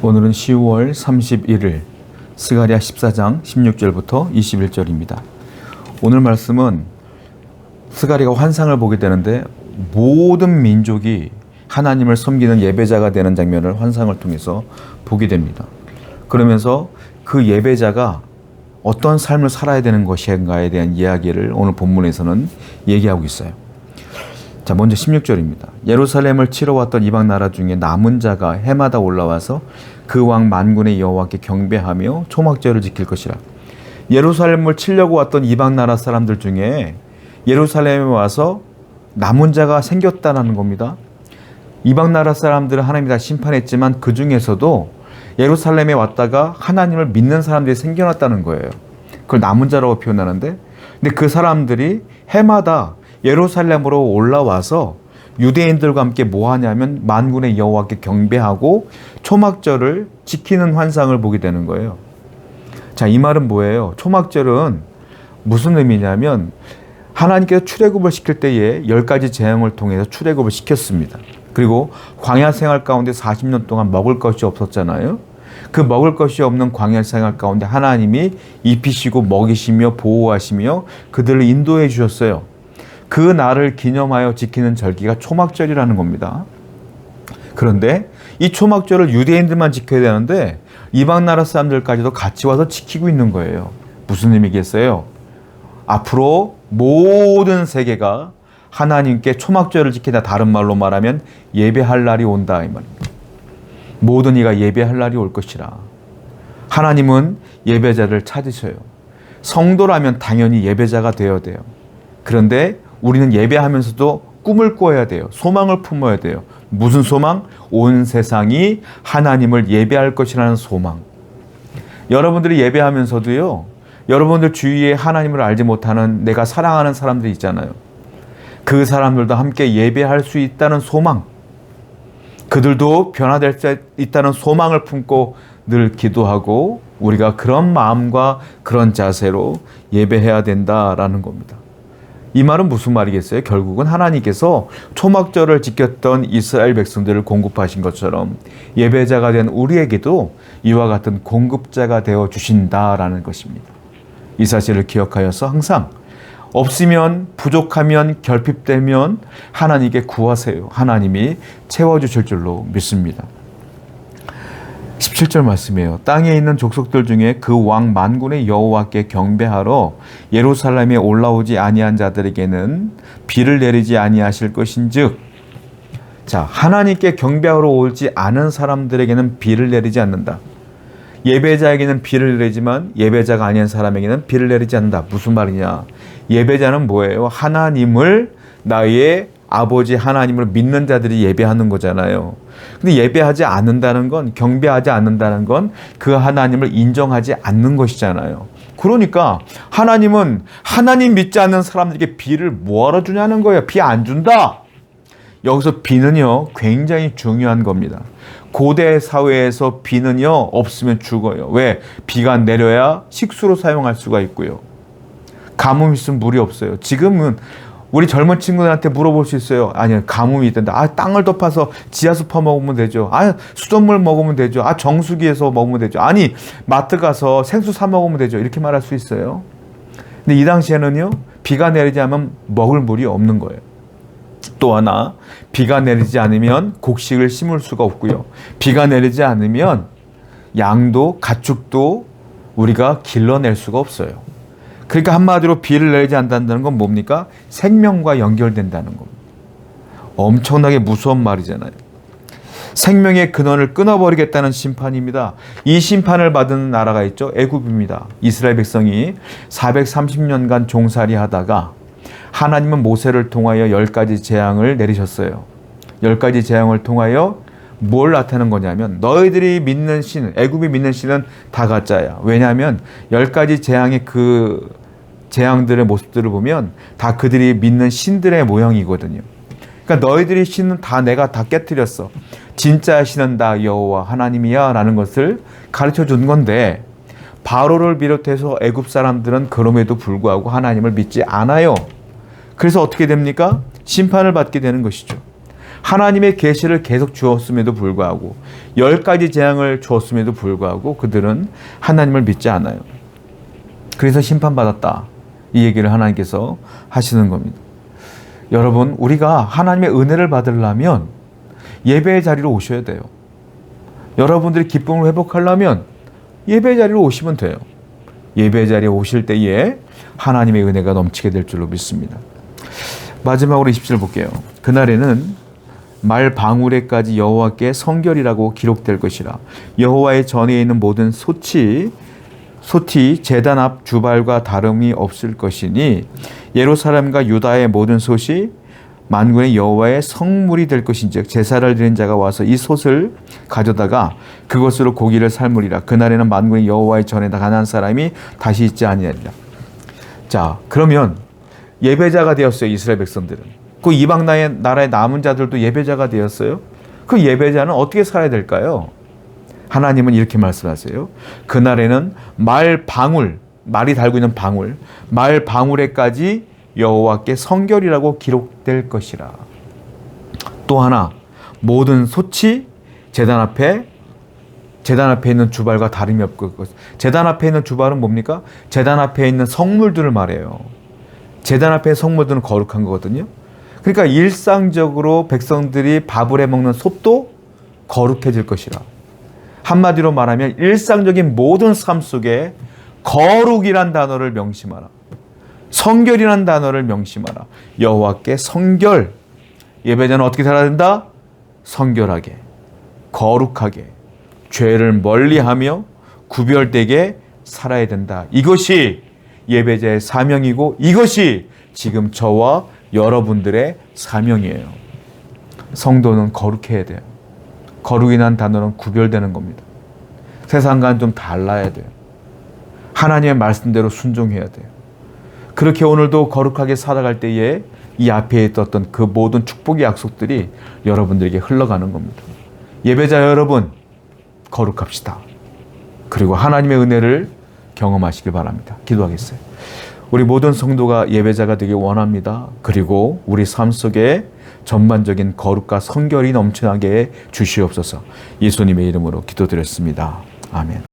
오늘은 10월 31일 스가랴 14장 16절부터 21절입니다. 오늘 말씀은 스가랴가 환상을 보게 되는데 모든 민족이 하나님을 섬기는 예배자가 되는 장면을 환상을 통해서 보게 됩니다. 그러면서 그 예배자가 어떤 삶을 살아야 되는 것인가에 대한 이야기를 오늘 본문에서는 얘기하고 있어요. 자, 먼저 16절입니다. 예루살렘을 치러 왔던 이방 나라 중에 남은 자가 해마다 올라와서 그 왕 만군의 여호와께 경배하며 초막절을 지킬 것이라. 예루살렘을 치려고 왔던 이방 나라 사람들 중에 예루살렘에 와서 남은 자가 생겼다는 겁니다. 이방 나라 사람들은 하나님이 다 심판했지만 그 중에서도 예루살렘에 왔다가 하나님을 믿는 사람들이 생겨났다는 거예요. 그걸 남은 자라고 표현하는데, 근데 그 사람들이 해마다 예루살렘으로 올라와서 유대인들과 함께 뭐 하냐면 만군의 여호와께 경배하고 초막절을 지키는 환상을 보게 되는 거예요. 자, 이 말은 뭐예요? 초막절은 무슨 의미냐면 하나님께서 출애굽을 시킬 때에 10가지 재앙을 통해서 출애굽을 시켰습니다. 그리고 광야 생활 가운데 40년 동안 먹을 것이 없었잖아요. 그 먹을 것이 없는 광야 생활 가운데 하나님이 입히시고 먹이시며 보호하시며 그들을 인도해 주셨어요. 그 날을 기념하여 지키는 절기가 초막절이라는 겁니다. 그런데 이 초막절을 유대인들만 지켜야 되는데 이방 나라 사람들까지도 같이 와서 지키고 있는 거예요. 무슨 의미겠어요? 앞으로 모든 세계가 하나님께 초막절을 지키다, 다른 말로 말하면 예배할 날이 온다 이 말입니다. 모든 이가 예배할 날이 올 것이라. 하나님은 예배자를 찾으셔요. 성도라면 당연히 예배자가 되어야 돼요. 그런데 우리는 예배하면서도 꿈을 꿔야 돼요. 소망을 품어야 돼요. 무슨 소망? 온 세상이 하나님을 예배할 것이라는 소망. 여러분들이 예배하면서도요, 여러분들 주위에 하나님을 알지 못하는 내가 사랑하는 사람들이 있잖아요. 그 사람들도 함께 예배할 수 있다는 소망, 그들도 변화될 수 있다는 소망을 품고 늘 기도하고 우리가 그런 마음과 그런 자세로 예배해야 된다라는 겁니다. 이 말은 무슨 말이겠어요? 결국은 하나님께서 초막절을 지켰던 이스라엘 백성들을 공급하신 것처럼 예배자가 된 우리에게도 이와 같은 공급자가 되어 주신다라는 것입니다. 이 사실을 기억하여서 항상 없으면, 부족하면, 결핍되면 하나님께 구하세요. 하나님이 채워주실 줄로 믿습니다. 17절 말씀이에요. 땅에 있는 족속들 중에 그 왕 만군의 여호와께 경배하러 예루살렘에 올라오지 아니한 자들에게는 비를 내리지 아니하실 것인즉, 자, 하나님께 경배하러 오지 않은 사람들에게는 비를 내리지 않는다. 예배자에게는 비를 내리지만 예배자가 아닌 사람에게는 비를 내리지 않는다. 무슨 말이냐? 예배자는 뭐예요? 하나님을, 나의 아버지 하나님을 믿는 자들이 예배하는 거잖아요. 근데 예배하지 않는다는 건, 경배하지 않는다는 건 그 하나님을 인정하지 않는 것이잖아요. 그러니까 하나님은 하나님 믿지 않는 사람들에게 비를 뭐하러 주냐는 거예요. 비 안 준다. 여기서 비는요, 굉장히 중요한 겁니다. 고대 사회에서 비는요, 없으면 죽어요. 왜? 비가 내려야 식수로 사용할 수가 있고요. 가뭄 있으면 물이 없어요. 지금은 우리 젊은 친구들한테 물어볼 수 있어요. 아니, 가뭄이 있던데. 땅을 덮어서 지하수 퍼먹으면 되죠. 수돗물 먹으면 되죠. 정수기에서 먹으면 되죠. 아니, 마트 가서 생수 사 먹으면 되죠. 이렇게 말할 수 있어요. 근데 이 당시에는요, 비가 내리지 않으면 먹을 물이 없는 거예요. 또 하나, 비가 내리지 않으면 곡식을 심을 수가 없고요. 비가 내리지 않으면 양도 가축도 우리가 길러낼 수가 없어요. 그러니까 한마디로 비를 내리지 않는다는 건 뭡니까? 생명과 연결된다는 겁니다. 엄청나게 무서운 말이잖아요. 생명의 근원을 끊어버리겠다는 심판입니다. 이 심판을 받은 나라가 있죠. 애굽입니다. 이스라엘 백성이 430년간 종살이 하다가 하나님은 모세를 통하여 10가지 재앙을 내리셨어요. 10가지 재앙을 통하여 뭘 나타내는 거냐면, 너희들이 믿는 신, 애굽이 믿는 신은 다 가짜야. 왜냐하면 10가지 재앙의 그 재앙들의 모습들을 보면 다 그들이 믿는 신들의 모형이거든요. 그러니까 너희들이 신은 다 내가 다 깨뜨렸어. 진짜 신은 다 여호와 하나님이야 라는 것을 가르쳐 준 건데, 바로를 비롯해서 애굽 사람들은 그럼에도 불구하고 하나님을 믿지 않아요. 그래서 어떻게 됩니까? 심판을 받게 되는 것이죠. 하나님의 계시를 계속 주었음에도 불구하고 10가지 재앙을 주었음에도 불구하고 그들은 하나님을 믿지 않아요. 그래서 심판받았다. 이 얘기를 하나님께서 하시는 겁니다. 여러분, 우리가 하나님의 은혜를 받으려면 예배의 자리로 오셔야 돼요. 여러분들이 기쁨을 회복하려면 예배의 자리로 오시면 돼요. 예배의 자리에 오실 때에 하나님의 은혜가 넘치게 될 줄로 믿습니다. 마지막으로 20절 볼게요. 그날에는 말 방울에까지 여호와께 성결이라고 기록될 것이라. 여호와의 전에 있는 모든 솥이 제단 앞 주발과 다름이 없을 것이니 예루살렘과 유다의 모든 솥이 만군의 여호와의 성물이 될 것인즉 제사를 드린 자가 와서 이 솥을 가져다가 그것으로 고기를 삶으리라. 그날에는 만군의 여호와의 전에 가난 사람이 다시 있지 아니하리라. 자, 그러면 예배자가 되었어요. 이스라엘 백성들은. 그 이방 나라의 남은 자들도 예배자가 되었어요. 그 예배자는 어떻게 살아야 될까요? 하나님은 이렇게 말씀하세요. 그날에는 말이 달고 있는 말 방울에까지 여호와께 성결이라고 기록될 것이라. 또 하나, 모든 솥이 제단 앞에 있는 주발과 다름이 없고, 제단 앞에 있는 주발은 뭡니까? 제단 앞에 있는 성물들을 말해요. 제단 앞에 성물들은 거룩한 거거든요. 그러니까 일상적으로 백성들이 밥을 해 먹는 솥도 거룩해질 것이라. 한마디로 말하면 일상적인 모든 삶 속에 거룩이란 단어를 명심하라. 성결이란 단어를 명심하라. 여호와께 성결. 예배자는 어떻게 살아야 된다? 성결하게, 거룩하게, 죄를 멀리하며 구별되게 살아야 된다. 이것이 예배자의 사명이고 이것이 지금 저와 여러분들의 사명이에요. 성도는 거룩해야 돼요. 거룩이란 단어는 구별되는 겁니다. 세상과는 좀 달라야 돼요. 하나님의 말씀대로 순종해야 돼요. 그렇게 오늘도 거룩하게 살아갈 때에 이 앞에 있었던 그 모든 축복의 약속들이 여러분들에게 흘러가는 겁니다. 예배자 여러분, 거룩합시다. 그리고 하나님의 은혜를 경험하시길 바랍니다. 기도하겠어요. 우리 모든 성도가 예배자가 되길 원합니다. 그리고 우리 삶 속에 전반적인 거룩과 성결이 넘쳐나게 주시옵소서. 예수님의 이름으로 기도드렸습니다. 아멘.